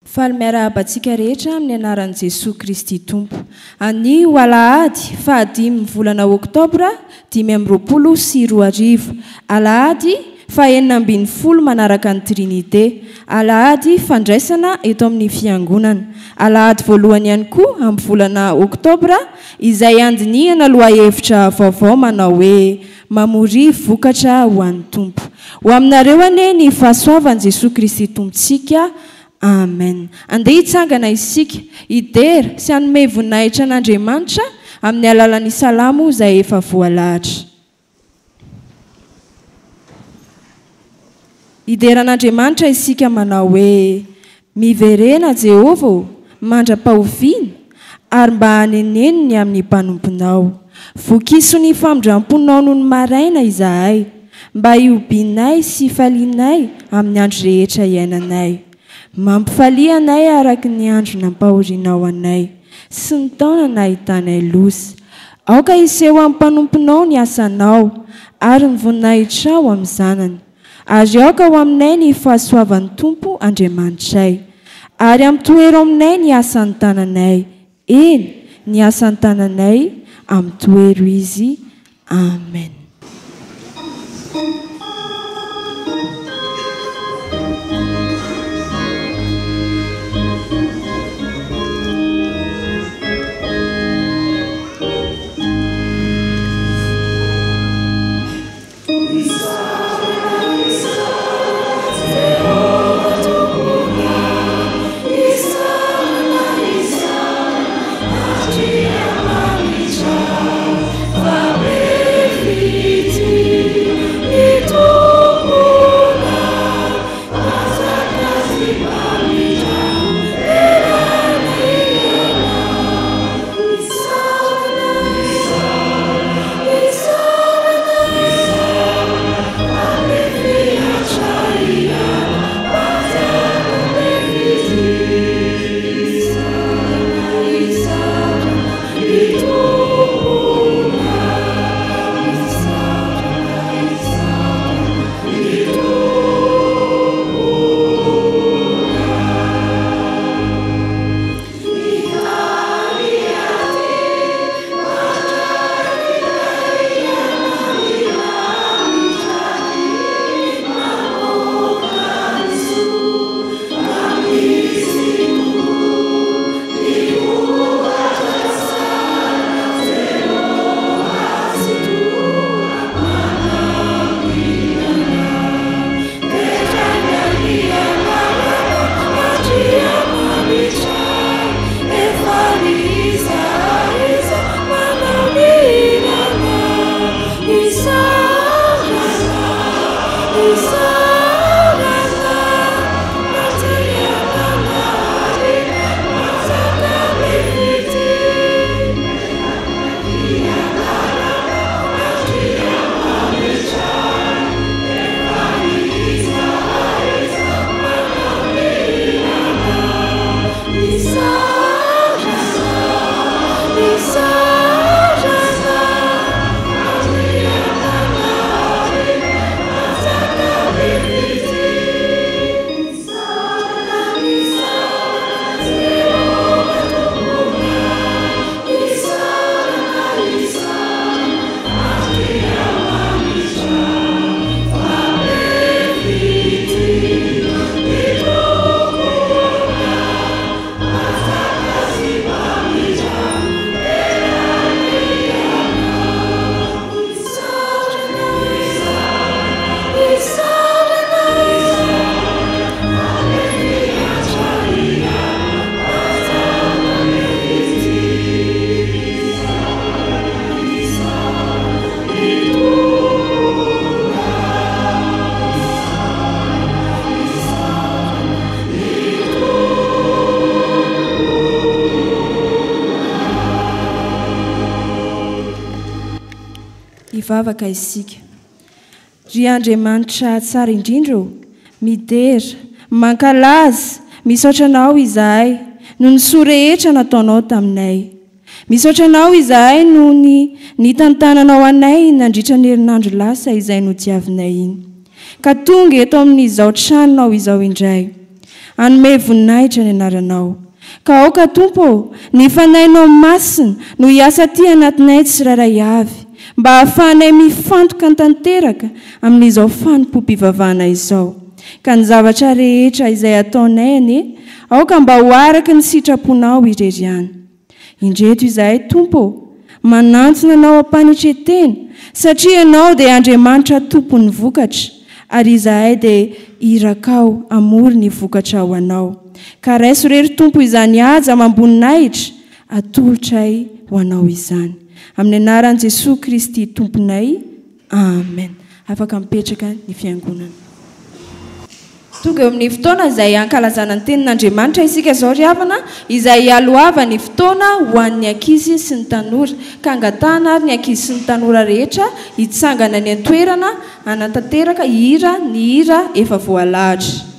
Faly miarahaba-tsika rehetra amin'ny anaran'i Jesosy Kristy Tompo. Anio alahady 5 volana Oktobra 2024. Alahady 4 manaraka ny Trinité. Alahady fandraisana eto amin'ny fiangonana. Alahady voalohany ihany koa amin'ny volana Oktobra izay andinihana lohahevitra vaovao manao hoe mamory vokatra ho an'ny Tompo. Ho aminareo anie ny fahasoavan'i Jesosy Kristy Tompontsika. Amen. Andeha hitsangana isika idera sy hanome voninahitra an'Andriamanitra amin'ny alalan'ny salamo izay efa voalahatra. Ideran'Andriamanitra isika manao hoe miverena Jehova mandra-pahoviana ary mba haneneniny amin'ny mpanomponao. Vokisony famondram-ponao noho ny maraina izahay mba hiobinay sy falianay amin'ny andro rehetra iainanay. Mampifalia anay araka ny andro nampahorinao anay sy ny taona nahitanay losa. Aoka iseho amin'ny mpanomponao ny asanao ary ny voninahitrao amin'ny zanany. Ary aoka ho aminay ny fahasoavan'ny Tompo Andriamanitray. Ary ampitoero aminay ny asan'ny tananay. Eny, ny asan'ny tananay ampitoero izy. Amen. Ivavaka isika. Ry Andriamanitra tsara indrindra, midera, mankalaza, misaotra anao izahay noho ny soa rehetra nataonao taminay. Misaotra anao izahay noho ny tantananao anay nandritra ny herinandro lasa izay notiavinay iny. Ka tonga eto amin'izao tranonao izao indray. anome voninahitra ny anaranao. Ka aoka Tompo, ny fanainao masina no hiasa ty anatinay tsirairay avy, mba hahafahanay mifantoka tanteraka amin'izao fanompom-pivavahana izao. Ka ny zavatra rehetra izay ataonay anie, aoka mba ho araka ny sitraponao irery ihany. Indreto izahay Tompo, manantsona anao ampanitretena, satria ianao dia Andriamanitra tompon'ny vokatra, ary izahay dia irakao amory ny vokatra ho anao. Ka raiso rery Tompo izany aja mamboninahitra, atolotray ho anao izany. Amin'ny anaran'i Jesosy Kristy Tomponay, amen. Afaka mipetraka ny fiangonana. Tonga eo amin'ny fotoana izay ankalazana ny tenin'Andriamanitra isika izao ry havana, izay aloava ny fotoana ho an'ny ankizy sy ny tanora. Ka angatahana ary ny ankizy sy ny tanora rehetra hitsangana ny antoerana hanatanteraka hira ny hira efa voalahatra.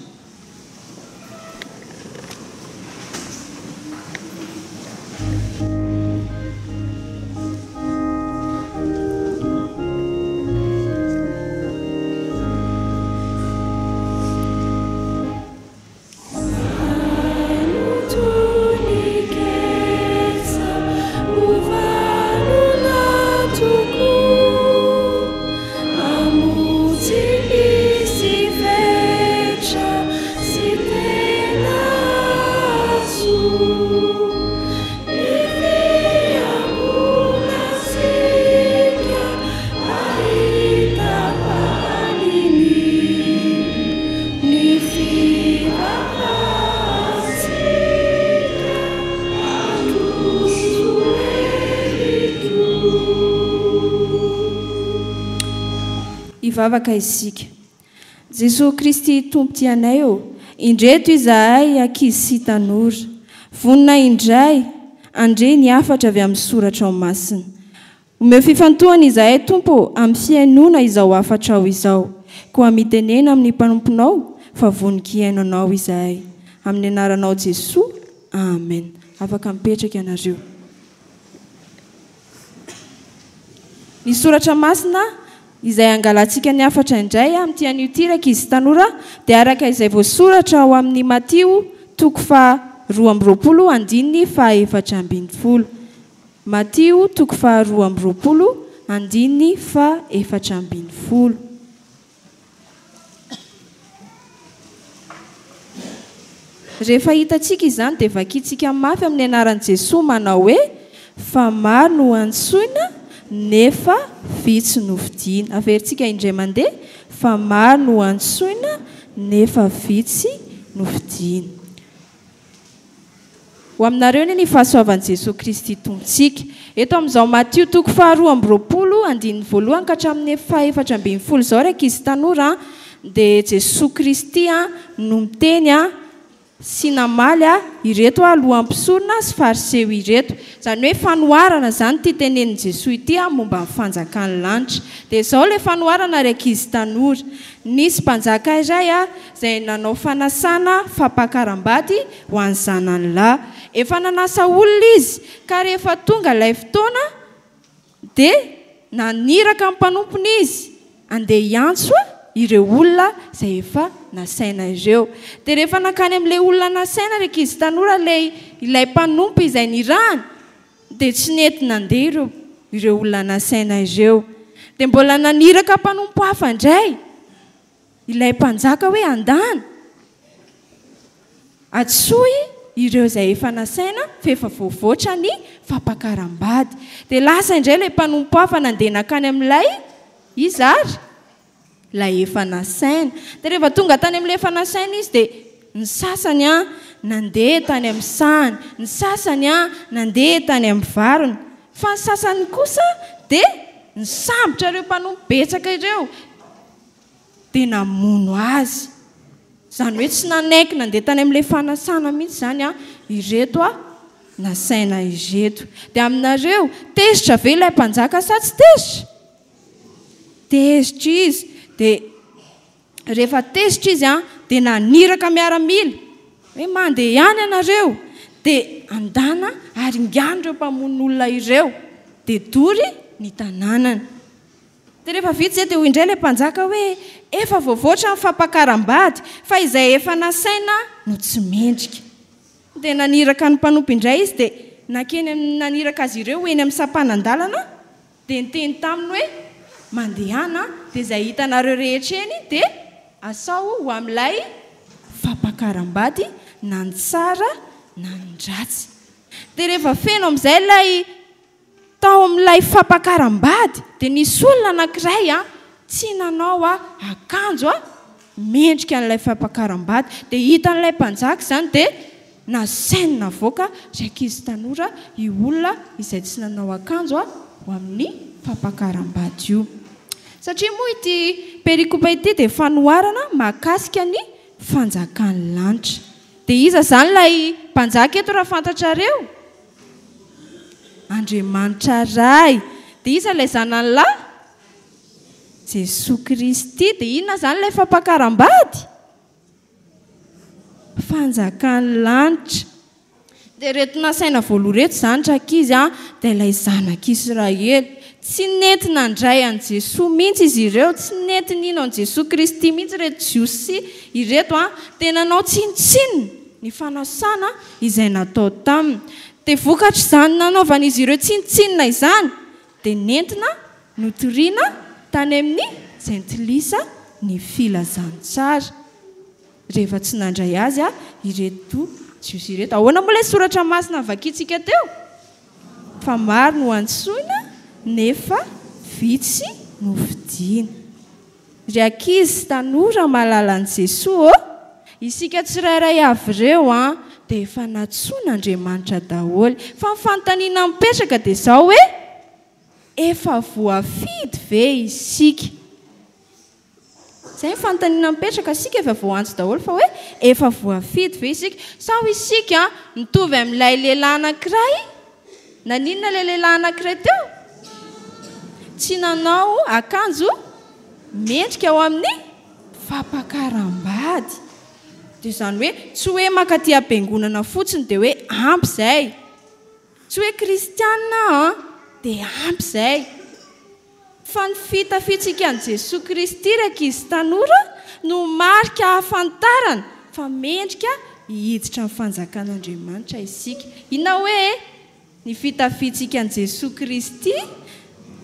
Ivavaka isika. Jesosy Kristy Tompo tianay indreto izahay ankizy sy tanora, vonina indray andre ny afatra avy amin'ny soratra ao masina. Omeo fifantohana izahay Tompo amin'ny fiainona izao afatra ao izao, koa mitenena amin'ny mpanomponao fa voninky iainanao izahay. Amin'ny anaranao Jesosy, amen. Afaka mipetraka ianareo. Ny soratra masina izay angalantsika ny afatra indray amin'ity anio tiraka izy tanora dia araka izay voasoratra ao amin'ny Matio 2:20. Matio 2:20. Rehefa hitantsika izany dia vakiantsika mafy amin'ny anaran'i Jesosy manao hoe fa maro no antsoina nefa vitsy no vidiana. Averintsika indray mandeha fa maro no antsoina nefa vitsy no vidiana. Ho aminareo ny fahasoavan'i Jesosy Kristy Tompontsika. Eto amin'izao Matio 2:20 ka hatramin'ny 4:20 izao raika izy tanora dia Jesosy Kristy no miteny sy namaly ireto loham-pisorona sy fariseo ireto. Zany hoe fanoharana zany ty tenenin' Jesosy ity momba ny fanjakany lanitra. Dia izao ilay fanoharana raika izy tanora. Nisy mpanjaka iray izay nanao fanasana fampakaram-bady ho an'ny zanany lahy. Efa nanasa olona izy ka rehefa tonga ilay fotoana dia naniraka amin'ny mpanompony izy andeha hiantso ireo olona izay efa nasaina ireo. Dia rehefa nakany amin'ilay olona nasaina raika izy tanora ilay mpanompo izay nirahana dia tsy nety nandeha ireo olona nasaina ireo. Dia mbola naniraka mpanompo hafa indray ilay mpanjaka hoe andana atsoy ireo izay efa nasaina fa efa voavoatra ny fampakaram-bady. Dia lasa indray ilay mpanompo hafa nandeha nakany amin'ilay izary ilay efa nasaina. Dia rehefa tonga tany amin'ilay efa nasaina izy dia ny sasany nandeha tany amin'ny sahany, ny sasany nandeha tany amin'ny varony, fa ny sasany kosa dia ny sambotra ireo mpanompo betsaka ireo dia namono azy. Zany hoe tsy nanaiky nandeha tany amin'ilay fanasana mihitsy zany ireto nasaina ireto. Dia aminareo tezitra ve ilay mpanjaka sa tsy tezitra? Tezitra izy. Dia rehefa tezitra izy dia naniraka miaramila hoe mandeha ihany ianareo. Dia andana ary ingany ireo mpamono olona ireo dia dory ny tanànany. dia rehefa vita izay dia hoy indray ilay mpanjaka hoe efa voavoatra ny fampakaram-bady fa izay efa nasaina no tsy mendrika. Dia naniraka ny mpanompo indray izy dia naniraka azy ireo eny amin'ny sampanan-dalana dia niteny taminy hoe mandehana dia izay hitanareo rehetra eny dia asao ho amin'ilay fampakaram-bady na ny tsara na ny ratsy. Dia rehefa feno amin'izay ilay tao amin'ilay fampakaram-bady dia nisy olona anankiray tsy nanao akanjo mendrika an'ilay fampakaram-bady dia hitan'ilay mpanjaka izany dia nasainy navoaka ry ankizy tanora io olona izay tsy nanao akanjo ho amin'ny fampakaram-bady io. Satria moa ity perikopa ity dia fanoharana mahakasika ny fanjakan'ny lanitra. Dia iza izany ilay mpanjaka eto raha fantatrareo? Andriamanitra ray. Dia iza ilay zanany lahy? Jesoa Kristy. Dia inona izany ilay fampakaram-bady? Fanjakan'ny lanitra. Dia reto nasaina voaloha reto izany ry ankizy dia ilay zanak'Israely. Tsy nety nandray an'i Jesoa mihitsy izy ireo, tsy nety nino an'i Jesoa Kristy mihitsy reto jiosy ireto dia nanao tsinitsininy ny fanasana izay natao taminy. Dia vokatra izany nanaovan'izy ireo tsinitsinina izany dia nentina notoriana tany amin'ny jentilisa ny filazantsara. Rehefa tsy nandray azy ireto jiosy ireto. Ahoana moa ilay soratra masina vakiantsika teo? Fa maro no antsoina nefa vitsy no vidiana. Ry ankizy tanora mahalala an'i Jesoa, isika tsirairay avy ireo dia efa natsoin'Andriamanitra daholo. Fa ny fanontaniana mipetraka dia izao hoe efa voafidy ve isika? Izay ny fanontaniana mipetraka, isika efa voanjo daholo fa hoe efa voafidy ve isika? Sa isika mitovy amin'ilay lehilahy anankiray? Naninona ilay lehilahy anankiray teo? Tsy nanao akanjo mendrika ao amin'ny fampakaram-bady. Dia izany hoe tsy hoe mankaty am-piangonana fotsiny dia hoe ampy izay. Tsy hoe kristianina dia ampy izay. Fa ny fitafitsika an'i Jesoa Kristy ry ankizy tanora no marika hafantarana fa mendrika hiditra amin'ny fanjakan'Andriamanitra isika. Inona hoe ny fitafitsika an'i Jesoa Kristy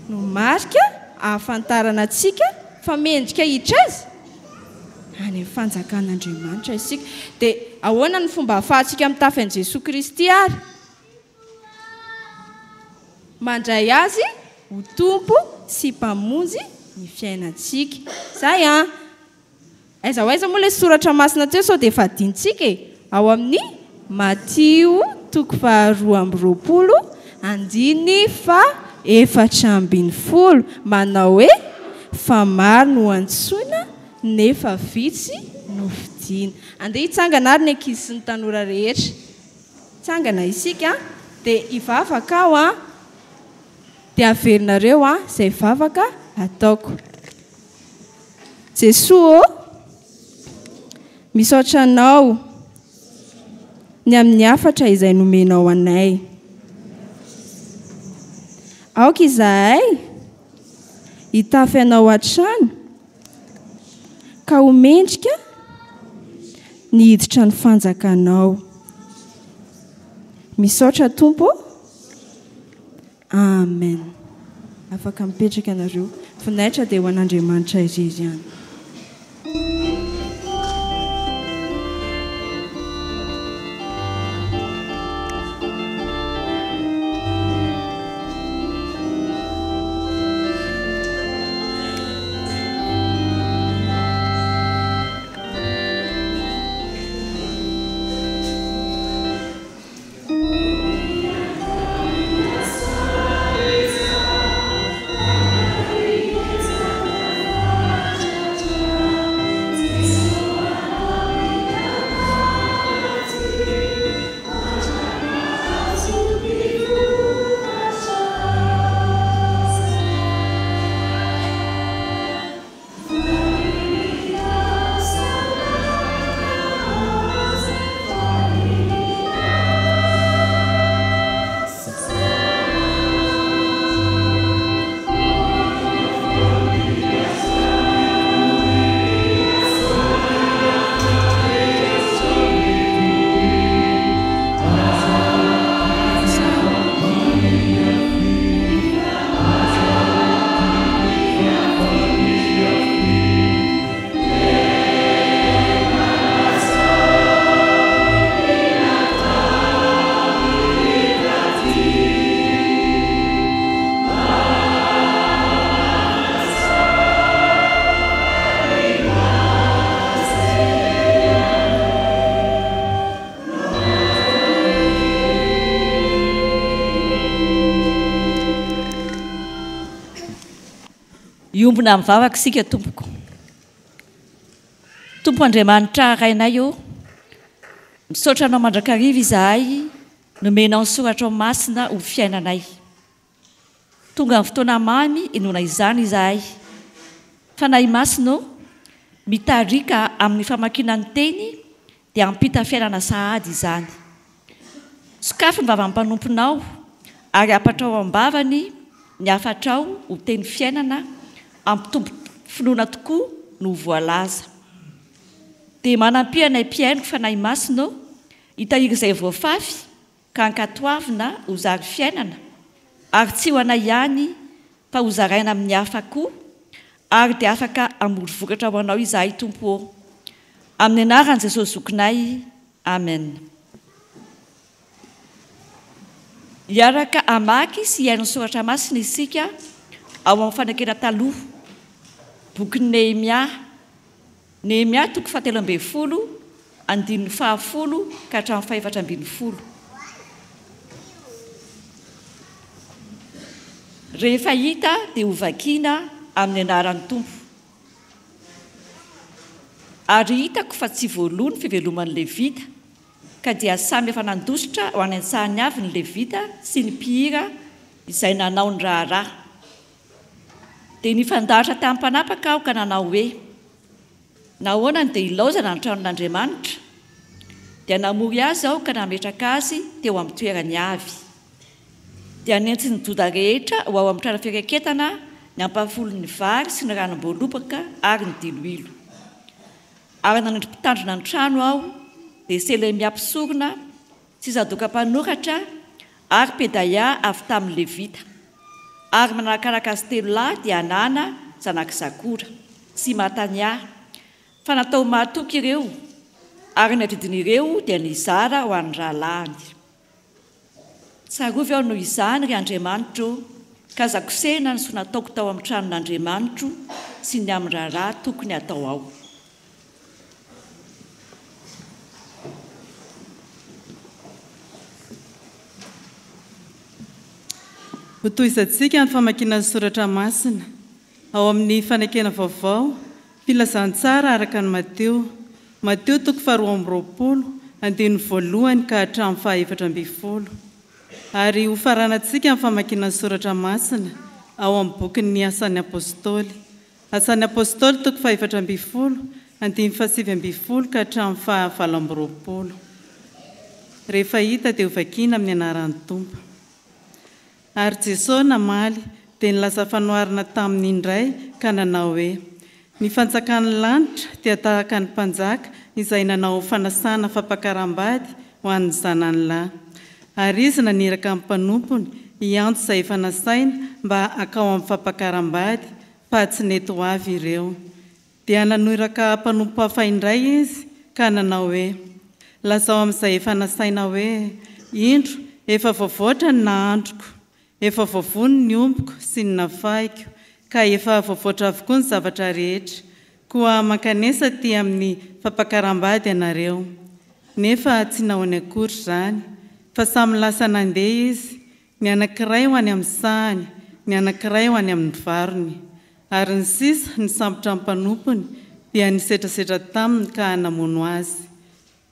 no marika hafantarana antsika fa mendrika hiditra azy any amin'ny fanjakan'Andriamanitra isika. Dia ahoana ny fomba ahafahantsika mitafy an'i Jesoa Kristy ary? Mandray azy ho tompo sy mpamonjy ny fiainantsika. Izay aiza ho aiza moa ilay soratra masina teo sao dia efa adintsika ao amin'ny Matio 12:14 manao hoe fa maro no antsoina nefa vitsy no vidiana. Andeha hitsangana ary ny ankizy sy ny tanora rehetra. Tsangana isika dia hivavaka ao dia averinareo izay vavaka ataoko. Jesoa misaotra anao ny amin'ny hafatra izay nomenao anay. Aoka izahay hitafy anao an-trano ka ho mendrika ny hiditra ny fanjakanao. Misaotra Tompo. Amen. Afaka mipetraka ianareo. Voninahitra dia ho an'Andriamanitra irery ihany. iombona mivavaka sika tompoko. Tompo Andriamanitra rainay eo, misaotra anao mandrakariva izahay, nomenao ny soratra ao masina ho fiainanay. Tonga amin'ny fotoana mamy inona izany izahay. Fanahy masinao, mitarika amin'ny famakiana ny teny dia ampita fiainana sahady izany. Sokafy ny vavam-panomponao ary apatrao ambavany ny afatrao ho teny fiainana ampitombo finoana tokoa no voalaza. Dia manampy anay mpiainoko fanahy masinao, hitahiry izay voafafy ka ankatoavina ho zary fiainana, ary tsy ho anay ihany fa ho zaraina amin'ny hafa koa, ary dia afaka hamory vokatra ho anao izahay Tompo. Amin'ny anaran'i Jesosy zokinay, amen. Iaraka amaky sy hiaino ny soratra masina isika ao amin'ny fanekena taloha, boky Nehemia toko 17 andininy 10 ka hatramin'ny 14. Rehefa hita dia ho vakiana amin'ny anaran'ny Tompo. Ary hitako fa tsy voalony fiveloman'ny Levita, ka dia samy efa nandositra ho any an-tsahany avy ny Levita sy ny mpihira izay nanao ny raharaha. Dia nifandahatra tamin'ny mpanapaka aho ka nanao hoe, nahoana ny dia ilaozana ny tranon'Andriamanitra? Dia namory azy aho ka nametraka azy teo amin'ny toerany avy. Dia nentsy ny doda rehetra ho ao amin'ny trano fireketana ny ampafolon'ny vary sy ny ranom-boalopaka ary ny diloilo. Ary nanendry mpitandrina ny trano aho, dia Selemia mpisorona sy Zadoka mpanoratra ary Pedaia avy tamin'ny Levita. Ary manarakaraka azy 3 lahy dia Anana zanaky Zakora sy Matania, fa natao mahatoky ireo, ary ny adidin'ireo dia nizara ho an'ny rahalahiny. Tsarovy aho noho izany ry Andriamanitra, ka zakosehina ny so nataoko tao amin'ny tranon'Andriamanitra sy ny amin'ny raharaha tokony atao ao. Ho toizantsika ny famakiana ny soratra masina ao amin'ny fanekena vaovao, filazantsara araka ny Mateo toko 12 andininy 1 ka hatramin'ny 17. Ary ho faranantsika ny famakiana ny soratra masina ao amin'ny bokin'ny Asan'ny Apôstôly. Asan'ny Apôstôly toko 17 andininy 17 ka hatramin'ny 20. Rehefa hita dia ho vakiana amin'ny anaran'ny Tompo. Ary Jesosy namaly dia nilaza fanoharana taminy indray ka nanao hoe, ny fanjakan'ny lanitra dia tahaka ny mpanjaka izay nanao fanasana fampakaram-bady ho an'ny zanany lahy. Ary izy naniraka amin'ny mpanompony hiantso izay efa nasaina mba hakao amin'ny fampakaram-bady, fa tsy nety ho avy ireo. Dia naniraka mpanompo hafa indray izy ka nanao hoe, lazao amin'izay efa nasaina hoe, indro efa voavoatra ny nahandroko, efa voavony ny omboko sy ny nafahiko, ka efa voavoatra avokoa ny zavatra rehetra, koa mankanesa ty amin'ny fampakaram-bady ianareo. Nefa tsy nahoany akory izany, fa samy lasa nandeha izy, ny anankiray ho any amin'ny sahany, ny anankiray ho any amin'ny varony. Ary ny sisa ny sambotra mpanompony dia nisetrasetra taminy ka namono azy.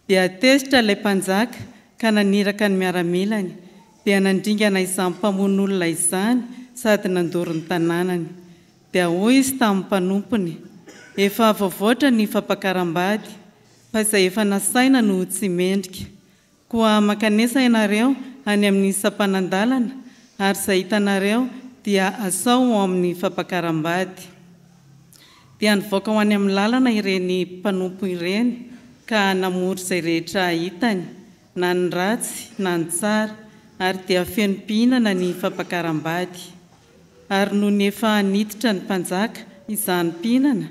Dia tezitra ilay mpanjaka ka naniraka ny miaramilany, dia nandringana izany mpamono olona izany sady nandoro ny tanànany. Dia hoy izy tamin'ny mpanompony, efa voavoatra ny fampakaram-bady, fa izay efa nasaina no tsy mendrika. Koa mankanesa ianareo any amin'ny sampanandalana, ary izay hitanareo dia asao ao amin'ny fampakaram-bady. Dia nivoaka ho any amin'ny lalana ireny mpanompo ireny, ka namory izay rehetra hitany, na ny ratsy na ny tsara, ary dia feno mpihinana ny fampakaram-bady. Ary no ny efa niditra ny mpanjaka izany mpihinana,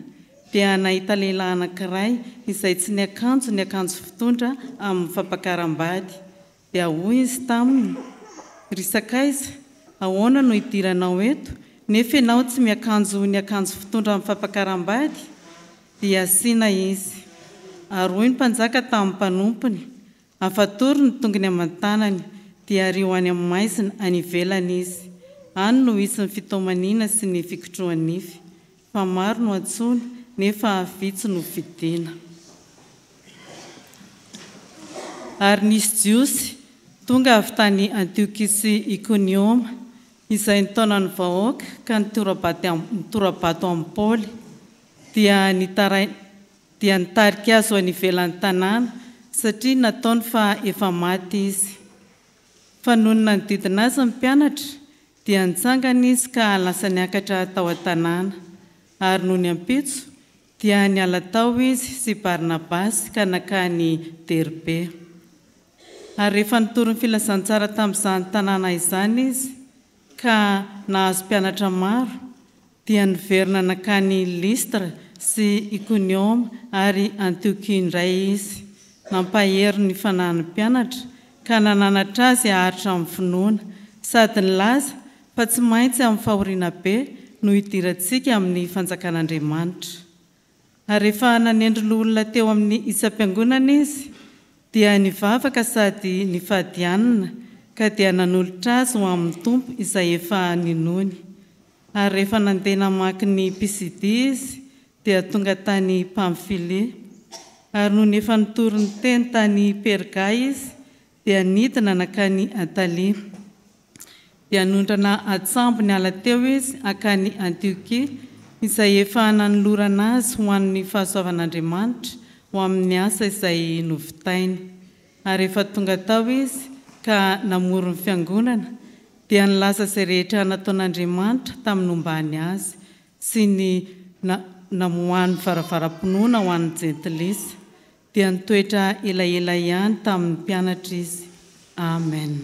dia nahita lehilahy anankiray izay tsy niakanjo ny akanjo fitondra amin'ny fampakaram-bady. Dia hoy izy taminy, ry Sakaiza, ahoana no idiranao eto, nefa ianao tsy miakanjo ny akanjo fitondra amin'ny fampakaram-bady? Dia asiana izy. Ary hoy ny mpanjaka tamin'ny mpanompony, afatory ny tongony aman-tanany, dia ary ho any amin'ny maizina any ivelany izy. Any no isy ny fitomanina sy ny fikotrohan'ny nify. fa maro no antsony nefa vitsy no fidina. Ary nisy jiosy tonga avy tany Antiokia sy Ikonioma izay nitaonany vahoaka ka nitorabato amin'ny Paoly dia nitarika azy ho any ivelan'ny tanàna satria nataony fa efa maty izy. Fa noho ny nanodidina azy ny mpianatra dia nitsangana izy ka lasa niakatra tao an-tanàna. Ary noho ny ampitso dia niala tao izy sy Barnabasy ka nakany Derbe. Ary rehefa nitory ny filazantsara tamin'izany tanàna izany izy ka nahazo mpianatra maro dia niverina nakany Listra sy Ikonioma ary Antiokia indray izy. Nampahery ny fanahin'ny mpianatra ka nananatra azy haharitra amin'ny finoana sady nilaza fa tsy maintsy amin'ny fahoriana be no hidirantsika amin'ny fanjakan'Andriamanitra. Ary rehefa nanendry olona teo amin'ny isam-piangonana izy dia nivavaka sady nifadianina ka dia nanolotra azy ho amin'ny tompo izay efa ninony. Ary rehefa nandeha namaky ny Pisidia izy dia tonga tany Pamfilia. Ary noho nefa nitory ny teny tany Perga izy dia nidina nakany Atalia. Dia nondrana atsambo ny ala teo izy akany Antiokia izay efa nanolorana azy ho an'ny fahasoavan'Andriamanitra ho amin'ny asa izay novitainy. Ary rehefa tonga tao izy ka namory ny fiangonana dia nilaza izay rehetra nataon'Andriamanitra tamin'ny ombany azy sy ny namohan'ny varavaram-pinoana ho an'ny jentilisa. Dia nitoetra elaela ihany tamin'ny mpianatra izy. Amen.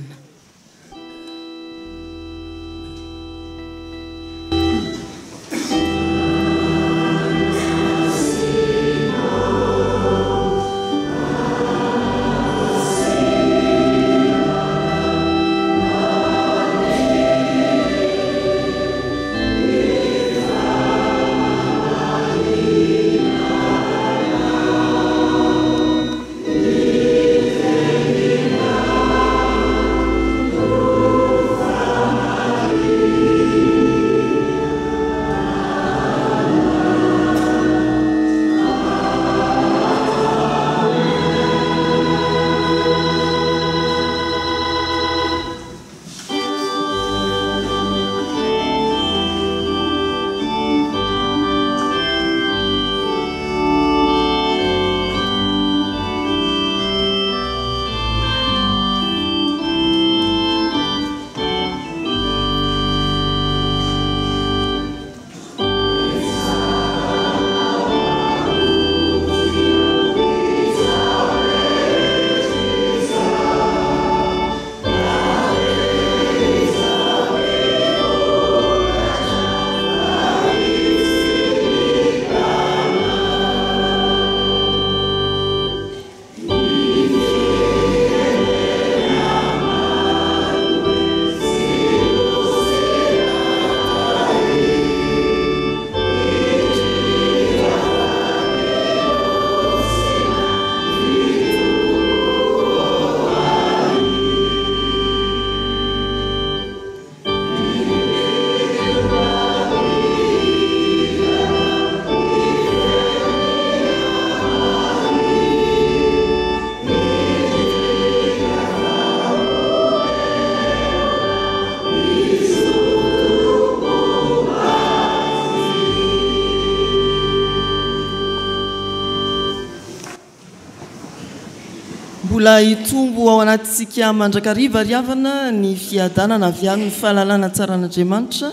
Mbola hitombo ao anatintsika mandrakariva riavana ny fiadanana avy amin'ny fahalalana tsaran'Andriamanitra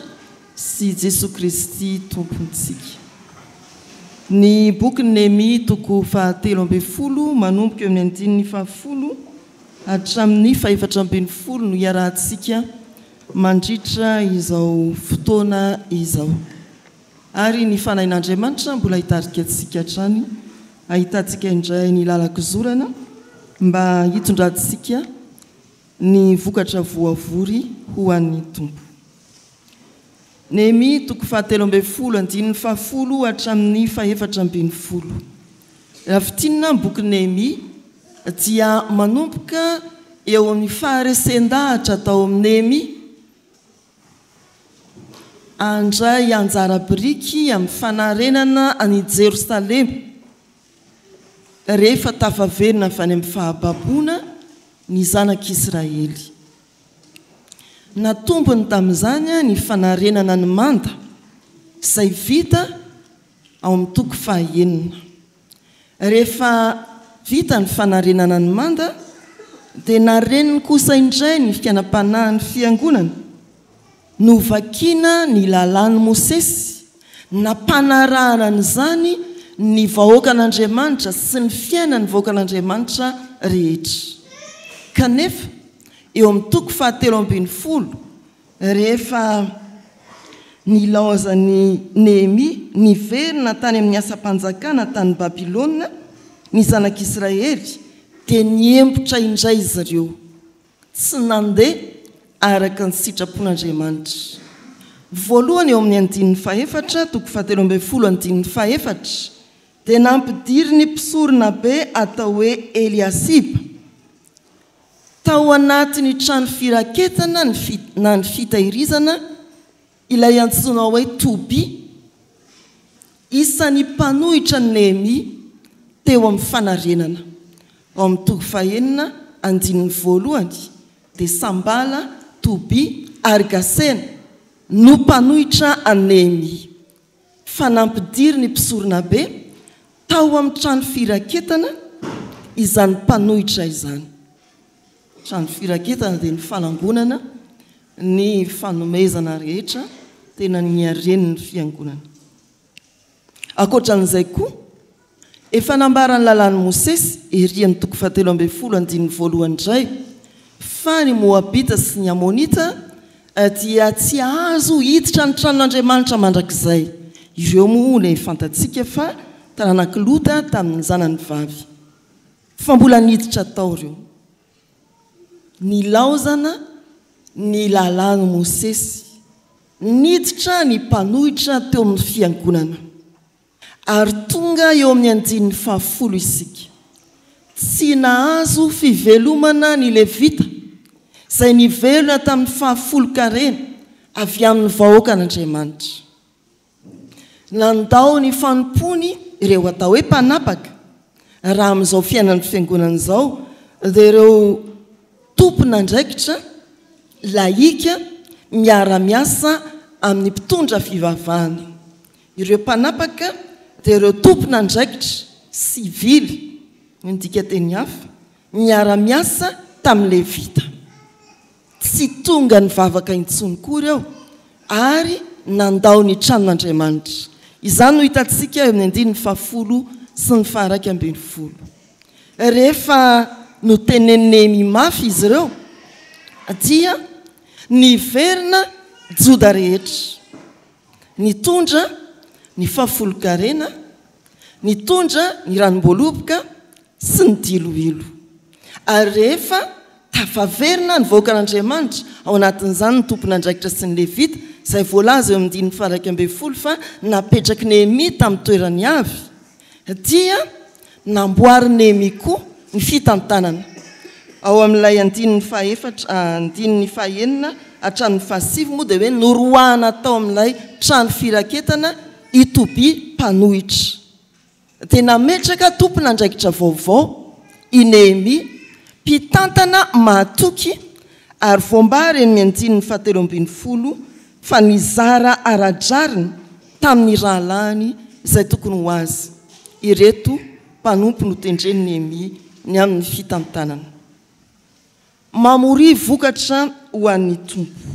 sy Jesosy Kristy tompontsika. Ny boky Néhémie toko 7:10 manomboka eo amin'ny 9:10 hatramin'ny 4:40 no iarahantsika mandritra izao fotoana izao. Ary ny fanahin'Andriamanitra mbola hitarika antsika hatrany, ahitantsika indray ny lalak'izorana mba hitondrantsika ny vokatra voavory ho an'ny tompo. Néhémie toko 7:10 hatramin'ny 4:40. Rafitinina ny boky Néhémie dia manomboka eo amin'ny faharesen-dahatra tao amin'ny Néhémie andray anjara biriky amin'ny fanarenana any Jerosalema rehefa tafaverina avy any amin'ny fahababona ny zanak'Israely. Natombony tamin'izany ny fanarenana ny manda izay vita ao amin'ny toko 9. Rehefa vita ny fanarenana ny manda dia nareniny kosa indray ny fiainam-panahin'ny fiangonana novakiana ny lalàn'i Mosesy nampanarahana an'izany ny vahoakan'Andriamanitra sy ny fiainan'ny vahoakan'Andriamanitra rehetra. Kanefa eo amin'ny toko 17 rehefa nilaozan'ny Nehemia niverina tany amin'ny asam-panjakana tany Babilôna ny zanak'Israely dia niempotra indray izy ireo tsy nandeha araka ny sitrapon'Andriamanitra. Voalohany eo amin'ny 14 toko 17 dia nampidiry ny mpisorona be atao hoe Eliasiba tao anatiny trano firaketana na ny fitahirizana ilay antsoina hoe Tobia, isan'ny mpanohitra ny Nehemia teo amin'ny fanarenana. Ao amin'ny toko 9:1 dia Sambala, Tobia ary Gasena no mpanohitra any Nehemia. Fa nampidiry ny mpisorona be tao amin'ny trano firaketana izany mpanohitra izany. Trano firaketana dia ny falangonana ny fanomezana rehetra tena niaren'ny fiangonana. Ankoatran'izay koa efa nambarany lalàn'i Mosesy ery amin'ny toko 17:1 indray fa ny Moabita sy ny Amonita dia tsy azo hiditra ny tranon'Andriamanitra mandrakizay. Ireo moa ilay fantatsika fa taranak'Lota tamin'ny zanany vavy fa mbola niditra tao ireo. Nilaozana ny lalàn'i Mosesy, niditra ny mpanohitra teo amin'ny fiangonana. Ary tonga eo amin'ny 10 isika tsy nahazo fivelomana ny Levita izay nivelona tamin'ny 10 avy amin'ny vahoakan'Andriamanitra. Nandao ny fanompony ireo atao hoe mpanapaka raha amin'izao fiainan'ny fiangonana izao dia ireo tompon'andraikitra laika miara-miasa amin'ny mpitondra fivavahana. Ireo mpanapaka dia ireo tompon'andraikitra sivily ndika teny hafa miara-miasa tamin'ny Levita. Tsy tonga ny vavaka intsony koa ireo ary nandao ny tranon'Andriamanitra. Izany no hitantsika eo amin'ny 10 sy ny 11. Rehefa notenen'ny Nehemia mafy izy ireo dia niverina Joda rehetra, nitondra ny 10 nitondra ny ranom-boaloboka sy ny diloilo. Ary rehefa tafaverina ny vahoakan'Andriamanitra ao anatin'izany ny tompon'andraikitra sy ny Levita izay voalaza eo amin'ny 11 fa napetraky Nehemia tamin'ny toerany avy dia namboary Nehemia koa ny fitantanana. Ao amin'ilay 14 hatramin'ny 17 moa dia hoe noroahana tao amin'ilay trano firaketana i Tobia mpanohitra. Dia nametraka tompon'andraikitra vaovao i Nehemia mpitantana mahatoky ary voambary amin'ny 17 fa nizara aradrariny tamin'ny rahalahiny izay tokony ho azy. Ireto mpanompo no tendreny Nehemia ny amin'ny fitantanana. Mamory vokatra ho an'ny tompo.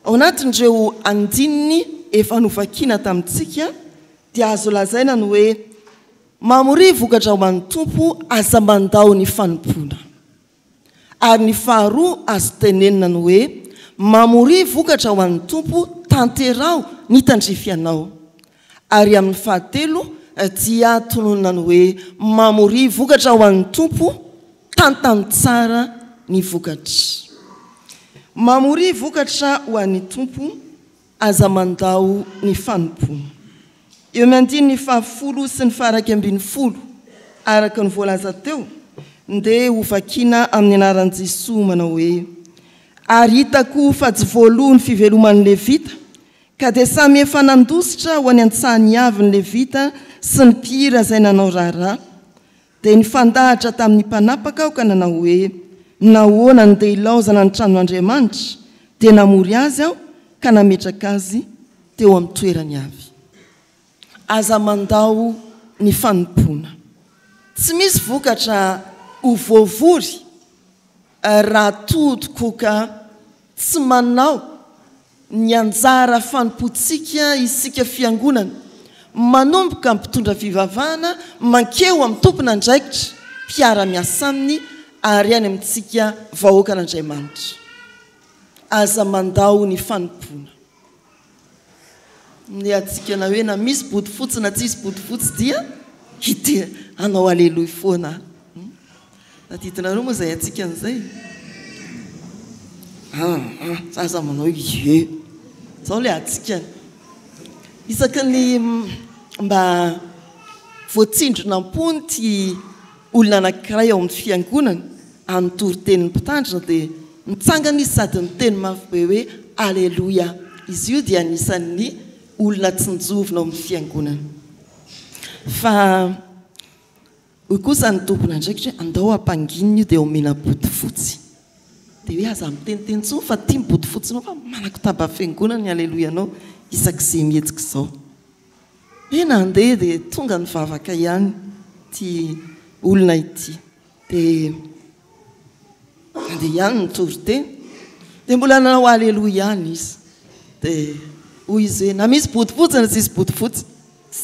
Ao anatin'ireo andininy efa novakiana tamintsika dia azo lazaina ny hoe mamory vokatra ho an'ny tompo aza mandao ny fanompona. Ary ny faharoa azo tenenina ny hoe mamory vokatra ho an'ny tompo tanterao ny tandrifianao. Ary amin'ny fahatelo dia tononina ny hoe mamory vokatra ho an'ny tompo tantany tsara ny vokatra. Mamory vokatra ho an'ny tompo aza mandao ny fanompona. Eo amin'ny 10 sy ny 11 araka ny voalaza teo nde hovakiana amin'ny anaran'i Jesosy manao hoe ary hitako fa tsy voalohan'ny fiveloman'ny Levita ka dia samy efa nandositra ho any an-tsahany avy ny levita sy ny mpihira izay nanao raharaha dia nifandahatra tamin'ny mpanapaka aho ka nanao hoe nahoana ny dia ilaozana ny tranon'Andriamanitra dia namory azy aho ka nametraka azy teo amin'ny toerany avy. Aza mandao ny fanompoana. Tsy misy vokatra ho voavory raha todikoka tsy manao ny anjara fanompoantsika isika fiangonana manomboka mpitondra fivavahana mankeo amin'ny tompon'andraikitra mpiara-miasa aminy ary any amintsika vahoakan'Andriamanitra. Aza mandao ny fanompoana. Ny atsika na hoe na misy bodofotsy na tsisy bodofotsy dia hity anao aleloia foana. Tatitinareo moa izay atsika an'izay. Aza manao ie. Zao le atsika. Isaka ny mba voatsindrona ampony ty olona anankiray ao amin'ny fiangonana amin'ny toritenin'ny mpitandrina dia mitsangana izy sady miteny mafy be hoe aleloia. Izy io dia anisan'ny olona tsinjovina ao amin'ny fiangonana. Fa hoy kosa ny tompon'andraikitra andao ampanginina io dia omena bodofotsy. Dia hoe aza miteniteny tsony fa tia bodofotsynao fa manako taba fiangonana ny aleloia anao isak'izay mihetsika izao. Ena andeha dia tonga ny vavaka ihany ty olona ity. Dia andeha ihany ny toriteny dia mbola nanao aleloia ihany izy. Dia hoy izy hoe na misy bodofotsy na tsisy bodofotsy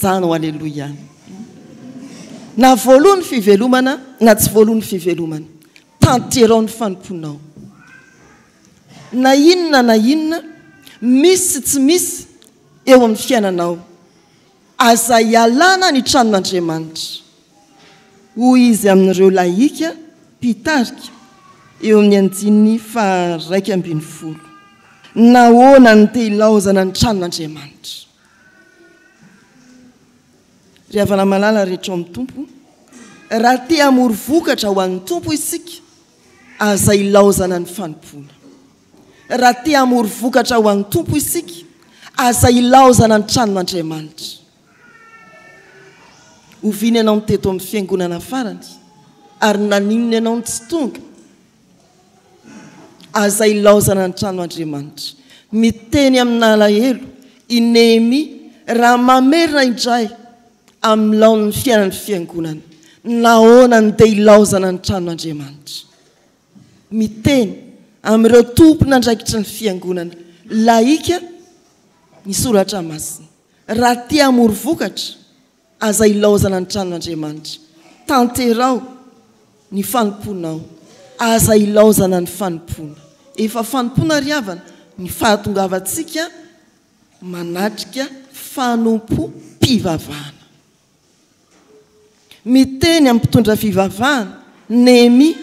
zanao aleloia ihany. Na voalohany fivelomana na tsy voalohany fivelomana tanterao ny fanomponao. Na inona misy sy tsy misy eo amin'ny fiainanao aza ialana ny tranon'Andriamanitra. Hoy izy amin'ireo laika mpitarika eo amin'ny 2:1. Nahoana ny te ilaozana ny tranon'Andriamanitra. Ry havana malala rehetra ao amin'ny tompo, raha te hamory vokatra ho an'ny tompo isika aza ilaozana ny fanompoana. Raha te hamory vokatra ho an'ny tompo isika aza ilaozana ny tranon'Andriamanitra. Oviana ianao miteto amin'ny fiangonana farany ary naninona ianao ny tsy tonga aza ilaozana ny tranon'Andriamanitra. Miteny amin'ny alahelo i Nehemia raha mamerina indray amin'ny laon'ny fiainan'ny fiangonana nahoana ny dia ilaozana ny tranon'Andriamanitra. Miteny amin'ireo tompon'andraikitra ny fiangonana laika ny soratra masina. Raha te hamory vokatra aza ilaozana ny tranon'Andriamanitra. Tanterao ny fanomponao aza ilaozana ny fanompoana. Efa fanompoana ry havana ny fahatongavantsika manatrika fanompo-pivavahana. Miteny amin'ny mpitondra fivavahana Nehemia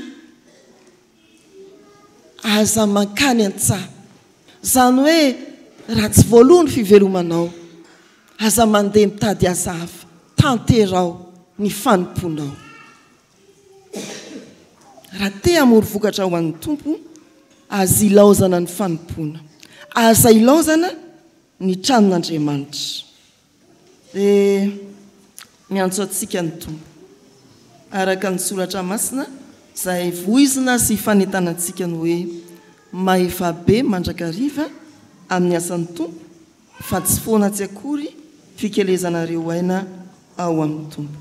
aza mankany an-tsaha. Zany hoe raha tsy voalohany fivelomanao aza mandeha mitady asa hafa. Tanterao ny fanomponao. Raha te hamory vokatra ho an'ny tompo aza ilaozana ny fanompoana. Aza ilaozana ny tranon'Andriamanitra. Dia miantso antsika ny tompo araka ny soratra masina izay voizina sy fanentanantsika ny hoe mahefa be mandrakariva amin'ny asan'ny tompo fa tsy foana tsy akory fikelezanareo aina ao amin'ny tompo.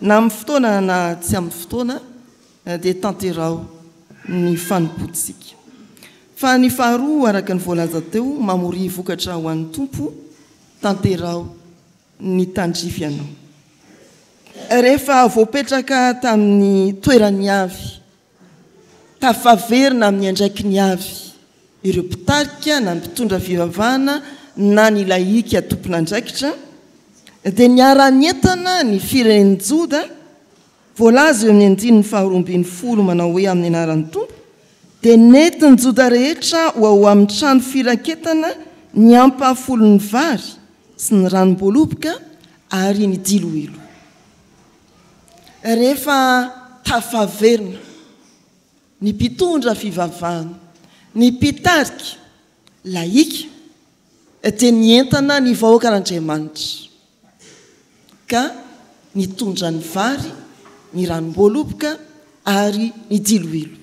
Na amin'ny fotoana na tsy amin'ny fotoana dia tanterao ny fanompoantsika. Fa ny faharoa araka ny voalaza teo mamory vokatra ho an'ny tompo tanterao ny tandrify ianao. Rehefa voapetraka tamin'ny toerany avy tafaverina amin'ny andraiky ny avy ireo mpitarika na mpitondra fivavahana na ny laika tompon'andraikitra dia niara-nientana ny firenen'ny Joda voalaza eo amin'ny 2:20 manao hoe amin'ny anaran'ny tompo dia nety ny Joda rehetra ho ao amin'ny trano firaketana ny ampafolon'ny vary sy ny ranom-boaloboka ary ny diloilo. Rehefa tafaverina ny mpitondra fivavahana ny mpitarika laika teny entana ny vahoakan'Andriamanitra ka nitondra ny vary ny ranom-boaloboka ary ny diloilo.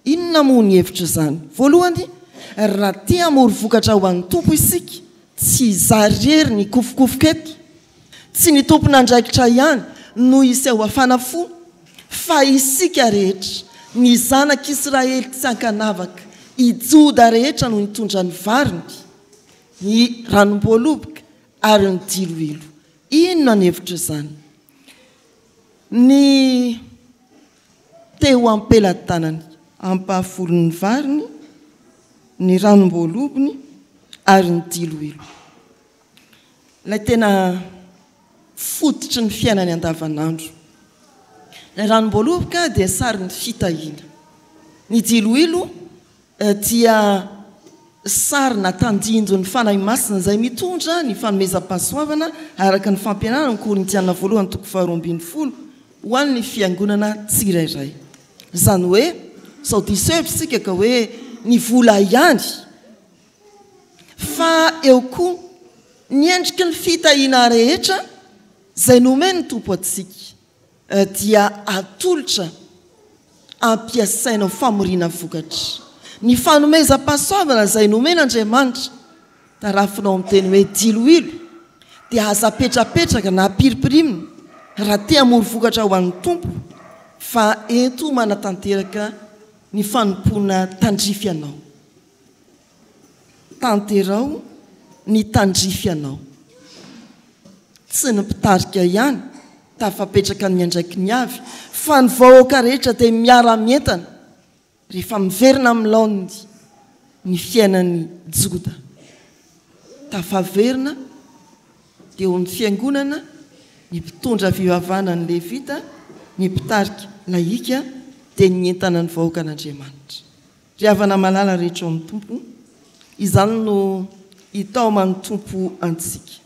Inona moa ny hevitra izany? Voalohany, raha tia hamory vokatra ho an'ny tompo isika, tsy zarery ny kofokofoketo, tsy ny tompon'andraikitra ihany no iseho afana fo, fa isika rehetra, ny zanak'Israely tsy ankanavaka, i Joda rehetra no nitondra ny variny, ny ranom-boaloboka ary ny diloilo. Inona ny hevitra izany? Ny teo ampelatanany, ampahafolony variny, ny ranom-boalobony ary ny diloilo. Ilay tena fototry ny fiainany andavanandro. Ny ranom-boaloboka dia sary ny fitahiana. Ny diloilo dia sarina tandinjo ny fanahy masina izay mitondra ny fanomezam-pahasoavana araka ny fampianarana ny Korintiana 1:20 ho an'ny fiangonana tsirairay. Izany hoe, sao diso sika ka hoe ny vola ihany, fa eo koa ny endriky ny fitahiana rehetra izay nomeny ny tompo atsika dia atolotra ampiasaina famoriana vokatra. Ny fanomezam-pahasoavana izay nomen'Andriamanitra tarafinao amin'ny teny hoe diloilo dia aza petrapetraka na piripirimina raha tia hamory vokatra ho an'ny tompo, fa ento manatanteraka ny fanompoana tandrify anao. Tanterao ny tandrify anao. Tsy ny mpitarika ihany tafapetraka ny andraiky ny avy, fa ny vahoaka rehetra dia miara-mientana rehefa miverina amin'ny laoniny ny fiainan'ny Joda. Tafaverina dia eo ny fiangonana, ny mpitondra fivavahana ny Levita, ny mpitarika laika dia ny entana ny vahoakan'Andriamanitra. Ry havana malala rehetra ao amin'ny tompo, izany no hitao manotompo antsika.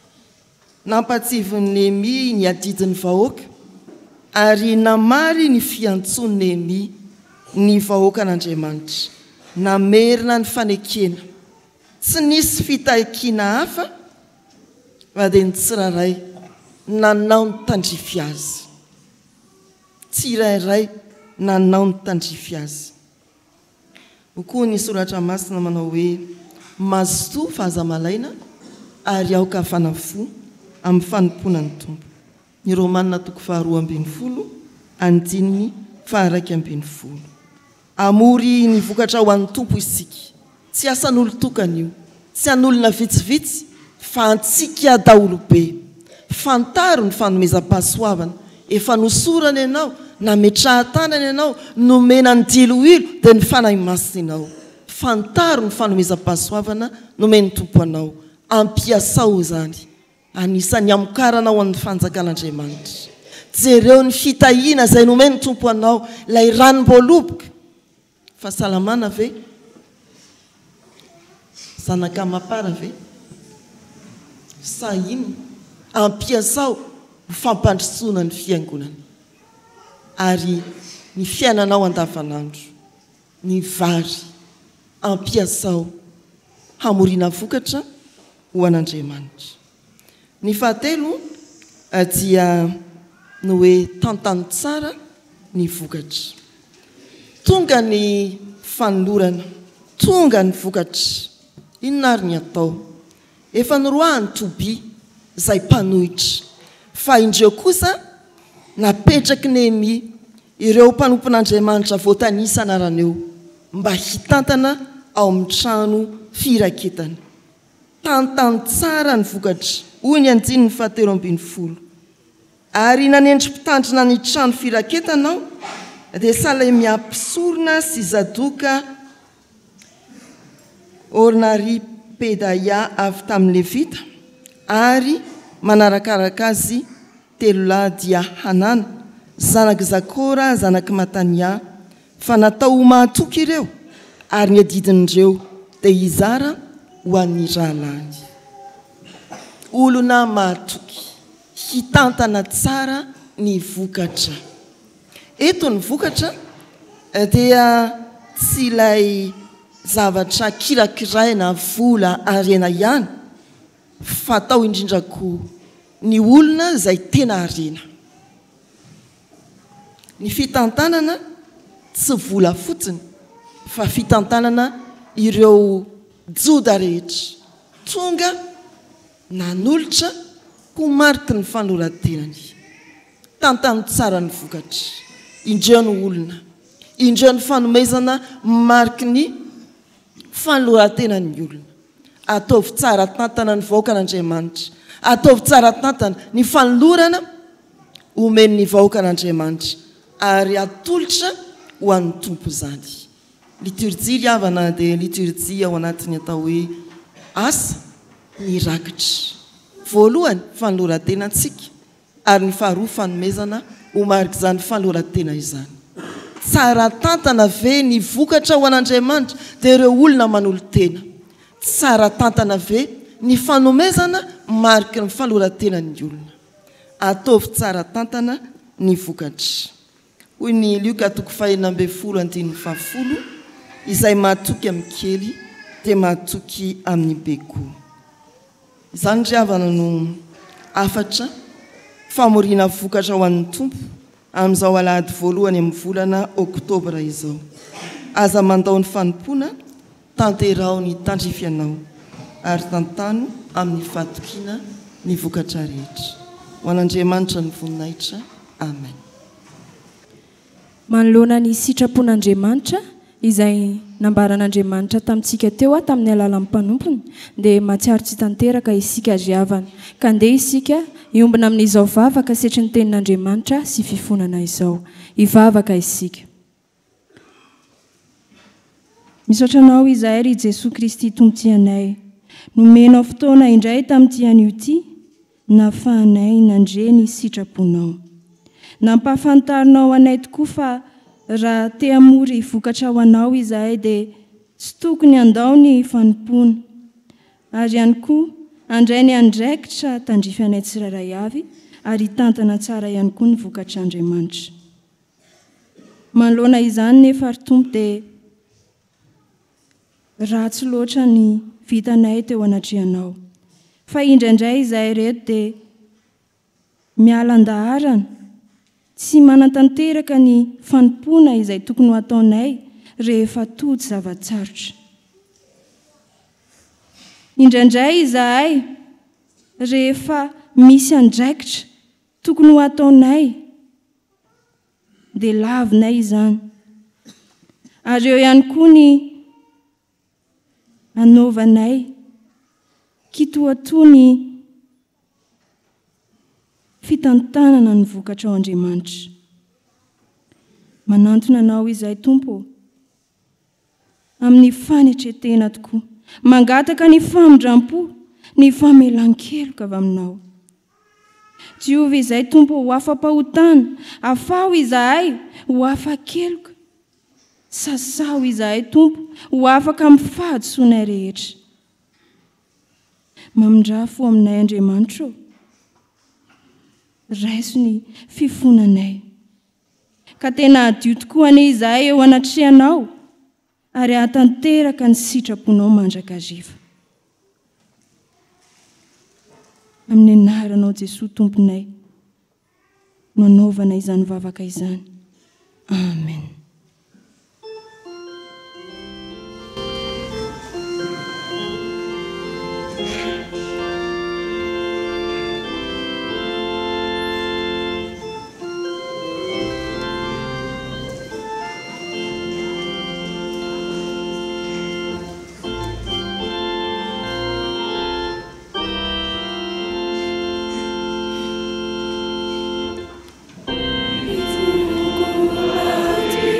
Nampatsivon'ny Néhémie ny adidin'ny vahoaka ary namary ny fiantson'ny Néhémie ny vahoakan'Andriamanitra, namerina ny fanekena. Tsy nisy fitahiana hafa fa dia ny tsirairay nanao ny tandrify azy. Tsirairay nanao ny tandrify azy. Koa ny soratra masina manao hoe mazotoa fa aza malaina ary aoka fanafo amin'ny fanompoana ny tompo. Ny Romanina 2:20 andininy 1:20. Amory ny vokatra ho an'ny tompo isika. Tsy asan'olo tokana io, tsy an'olona vitsivitsy, fa antsika daholobe. Fantaro ny fanomezam-pahasoavana. Efa nosorana ianao, nametrahan-tanana ianao, nomena ny diloilo dia ny fanahy masina ianao. Fantaro ny fanomezam-pahasoavana nomeny tompo anao. Ampiasao izany. Anisan'ny amokaranao amin'ny fanjakan'Andriamanitra. Jereo ny fitahiana izay nomeny tompo anao, ilay ranom-boaloboka. Fahasalamana ve? Zanaka-mapara ve? Sa ino? Ampiasao fampandrosoana ny fiangonana. Ary ny fiainanao andavanandro, ny vary, ampiasao hamoriana vokatra ho an'Andriamanitra. Ny fahatelo dia no hoe tantany tsara ny vokatra. Tonga ny fanolorana, tonga ny vokatra. Inona ary ny atao? Efa noroahany Tobi izay mpanohitra, fa indreo kosa napetraky Néhémie ireo mpanompon'Andriamanitra voatanisa anarana eo mba hitantana ao amin'ny trano firaketana. Tantany tsara ny vokatra, hoy ny andininy 7:20. Ary nanendrim-pitandrina ny trano firaketanao dia Salemia mpisorona sy Zadoka Ornari Pedaia avy tamin'ny Levita, ary manarakaraka azy Telola dia Hanana, zanaky Zakora, zanaky Matania, fa natao mahatoky ireo, ary ny adidin'ireo dia hizara ho an'ny rahalahy. Olona mahatoky, hitantana tsara ny vokatra. Eto ny vokatra dia tsy ilay zavatra kirakiraina vola arena ihany, fatao indrindrako ny olona izay tena arena. Ny fitantanana tsy vola fotsiny fa fitantanana ireo joda rehetra tonga nanolotra ho mariky ny fanorantenany. Tantany tsara ny vokatra, indreo ny olona, indreo ny fanomezana mariky ny fanorantenany olona. Ataovy tsara tantana ny vahoakan'Andriamanitra, ataovy tsara tantana ny fanolorana omen'ny vahoakan'Andriamanitra, ary atolotra ho an'ny tompo izany. Liturjia liavana dia liturjia ao anatin'ny atao hoe asa mirakitra. Voalohany fanoloran-tenantsika, ary ny faharoa fanomezana ho mariky izany fanoloran-tena izany. Tsara tantana ve ny vokatra ho an'Andriamanitra dia ireo olona manolo-tena. Tsara tantana ve ny fanomezana mariky ny fanoran-tenan'ny olona. Ataovy tsara tantana ny vokatra. Hoy ny Luka 4:10 izay mahatoky amin'ny kely dia mahatoky amin'ny be koa. Izany ry havana no afatra famoriana vokatra ho an'ny tompo amin'izao alahady voalohany amin'ny volana oktobra izao. Aza mandao ny fanompoana, tanterao ny tandrifianao, ary tantano amin'ny fatokiana ny vokatra rehetra. Ho an'Andriamanitra ny voninahitra. Amen. Manoloana ny sitrapon'Andriamanitra izay nambaran'Andriamanitra tamintsika teo tamin'ny alalan'ny mpanompony dia matsiaro tsy tanteraka isika ry havana, ka ndeha isika iombina amin'izao vavaka setry ny tenin'Andriamanitra sy fifonana izao. Ivavaka isika. Misaotra anao izahay ry Jesosy Kristy tompotsy anay, nomenao fotoana indray tamin'ity anio ity, nafahanay nandre ny sitraponao. Nampahafantarinao anay tokoa fa raha te hamory vokatra ho anao izahay dia tsy tokony andao ny fanompoana, ary ihany koa andray ny andraikitra tandrify anay tsirairay avy, ary tantana tsara ihany koa ny vokatr'Andriamanitra. Manoloana izany nefa ry Tompo dia ratsy loatra ny vitanay teo anatrehanao, fa indraindray izahay reto dia mialan-daharana, tsy manatanteraka ny fanompoana izay tokony ho ataonay rehefa tody zavatsarotra. Indraindray izahay rehefa misy andraikitra tokony ho ataonay dia lavinay izany, ary eo ihany koa ny anaovanay kitoatoa ny fitantanana ny vokatra ao Andriamanitra. Manantona anao izay Tompo amin'ny fanetretena tokoa, mangataka ny famindram-po, ny famelan-keloka avy aminao. Jehova izay Tompo ho afa-pahotana, afaho izahay ho afa-keloka, sasaho izahay Tompo ho afaka amin'ny fahadisoanay rehetra. Mamindrafo aminay Andriamanitra, raiso ny fifonanay, ka tena adio tokoa ny izahay eo anatrehanao, ary atanteraka ny sitraponao mandrakariva. Amin'ny anaranao Jesosy Tomponay no anaovana izany vavaka izany. Amen. Thank you.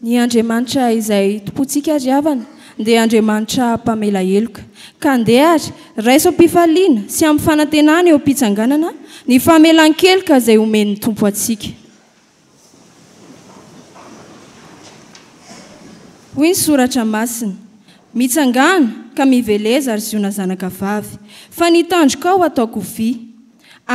ny andriamanitra izay tompontsika azy havana dia andriamanitra mpamela heloka ka andeha ary raiso am-pifaliana sy amin'ny fanantenana eo am-pitsanganana ny famelan-keloka izay omen'ny tompo atsika. hoy ny soratra masina mitsangana ka miveleza ary ziona zanaka vavy fa ny tandrokao ataoko vy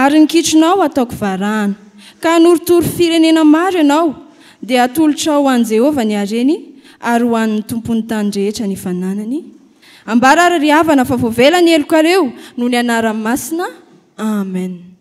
ary ny kitronao ataoko varahana ka hanoritory firenena maro ianao dia atolotra ao an' Jehovah ny hareny ary ho an'ny tompon'ny tany rehetra ny fananany. Ambara ary riavana fa voavela ny helokareo no ny anarany masina. Amen.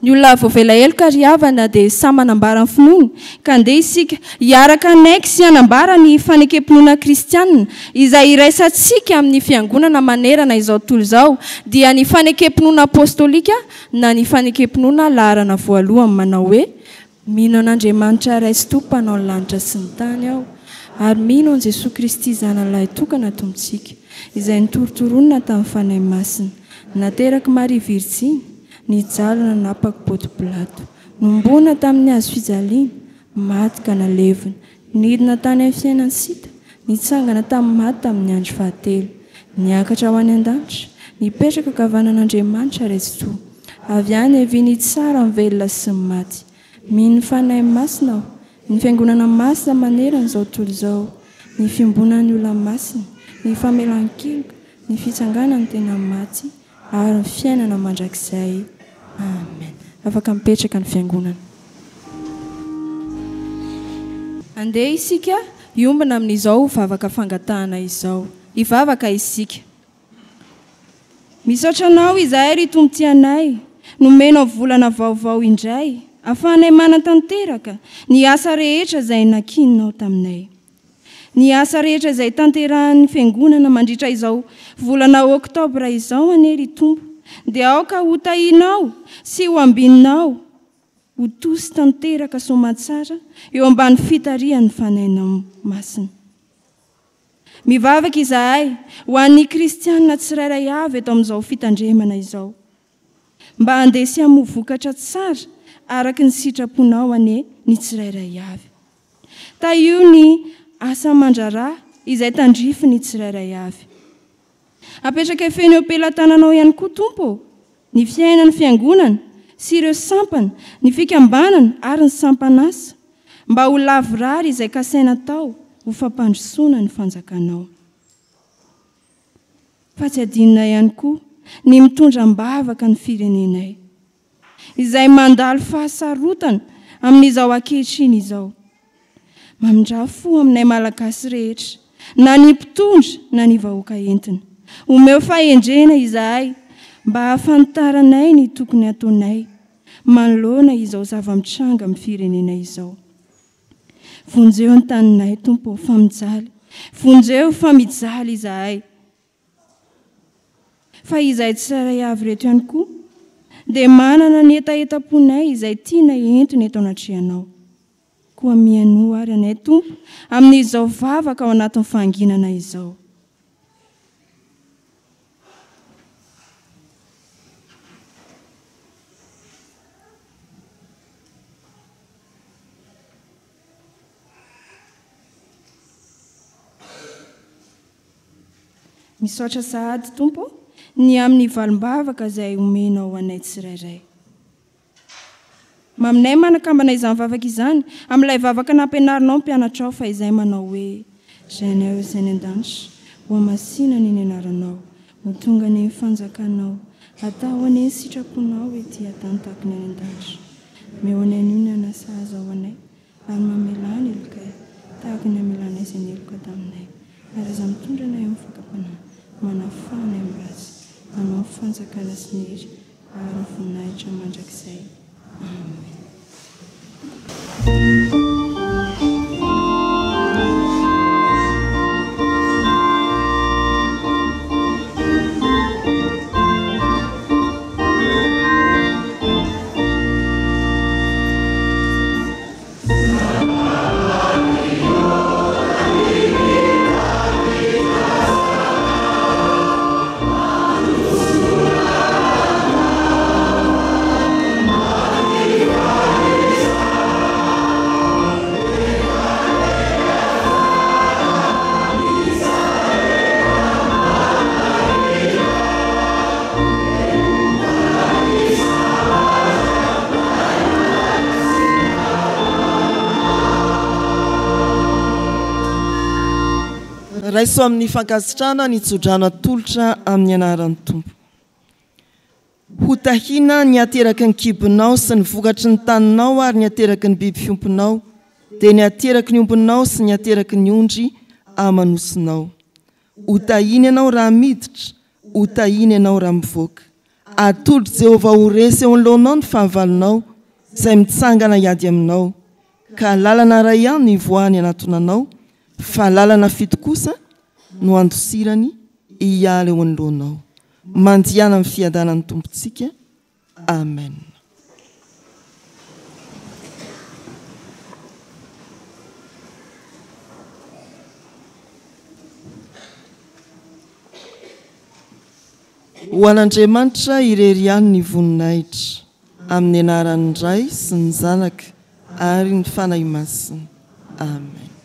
Ny olona voavela heloka ary havana dia samy manambara ny finoana ka andeha isika hiaraka anaiky sy hanambara ny fanekempinoana kristianina izay iraisantsika amin'ny fiangonana manerana izao tontolo izao dia ny fanekempinoana apostolika na ny fanekempinoana laharana voalohany manao hoe mino an'Andriamanitra ray sy tompo mpanao ny lanitra sy ny tany aho ary mino an' Jesosy Kristy zanalahy tokana tompontsika izay nitorotoroana tamin'ny fanahy masina nateraka Maria Virginy nijalona napaka Ponto Pilato nombona tamin'ny hazo fijaliana maty ka nalevina nidina tany amin'ny fiainany sita nitsangana tamin'ny maty tamin'ny andro fahatelo niakatra ho any an-danitra nipetraka ankavanan'Andriamanitra ray sy tompo avy any haviny tsara ny velona sy ny maty mino ny fanahy masina aho ny fiangonana masina manerana izao tontolo izao ny fiambonan'ny olona masina ny famelan-keloka ny fitsanganany tena maty ary ny fiainana mandrakizay. Amen. Afaka mipetraka ny fiangonana. Andeha isika hiombana amin'izao vavaka fangatahana izao. Hivavaka isika. Misaotra anao izahay ry tomponty anay, nomenao volana vaovao indray, ahafahanay manan-tanteraka ny asa rehetra izay nakininao taminay. Ny asa rehetra izay tanterahan'ny fiangonana mandritra izao volana oktobra izao anery tompo dia aoka ho tahinao sy ho ambininao ho tosy tanteraka somatsara eo ambany fitarihan'ny fanahinao masina. Mivavaka izahay ho an'ny kristianina tsirairay avy eto amin'izao fitandremana izao mba handesy hamoha vokatra tsara araka ny sitraponao ane ny tsirairay avy. Ta io ny asa mandrara izay tandrify ny tsirairay avy. Apetraka feno eo am-pelantananao ihany koa tompo ny fiainan'ny fiangonana sy ireo sampana ny fikambanana ary ny sampanasa mba ho lavorary izay kasaina tao ho fampandrosoana ny fanjakanao. Fa tsy adinina ihany koa ny mitondra mbavaka ny firenenay izay mandalo fahasarotana amin'izao ankehitriny izao. Mamindra fo aminay malagasy rehetra na ny mpitondra na ny vahoaka entina omeo fahendrena izahay mba hahafantaranay ny tokony ataonay manoloana izao zava-mitranga amin'ny firenenay izao. Vonjeo ny taninay tompo fa mijaly, vonjeo fa mijaly izahay fa izay tsiraray avy reto ihany koa dia manana ny etaetam-ponay izay tiana entiny eto anatrihanao. Koa miano ary anay tompo amin'izao vavaka ao anatin'ny fanginana izao. Misaotra sahady tompo ny amin'ny valim-bavaka izay omenao anay tsirairay. Maminay manakambana izany vavaka izany amin'ilay vavaka nampianarinao mpianatra ao fa izay manao hoe zay anay izay ny an-danitra ho masina ny anaranao ho tonga ny fanjakanao atao any sitraponao ety atany tahaka ny any an-danitra meo anay anio ny anasaza ao anay ary mamelany elokay tahaka ny amelanay izay ny eloka taminay ary aza mitondra anay amin'ny fakapanana manafanay amin'ny ratsy manao fanjakana sy ny hery ary ny voninahitra mandrakizay. Amen. raiso amin'ny fankasitrana nitsodrano atolotra amin'ny anaran'ny tompo. Ho tahina ny ateraky ny kibonao sy ny vokatry ny taninao ary ny ateraky ny biby fiompinao, dia ny ateraky ny ombinao sy ny ateraky ny ondry amanosinao. Ho tahiny ianao raha miditra, ho tahiny ianao raha mivoaka. Atolotra Jehovah ho resy eo anoloanao ny fahavalonao, izay mitsangana hiady aminao, ka lalana ray ihany ny voany anatonanao, fa lalana fito kosa no andosirany hiala eo anoloanao. Mandiana amin'ny fiadanan'ny tompontsika. Amen. Ho an'Andriamanitra irery ihany ny voninahitra, amin'ny anaran'ny Ray sy ny Zanaka ary ny fanahy masina. Amen.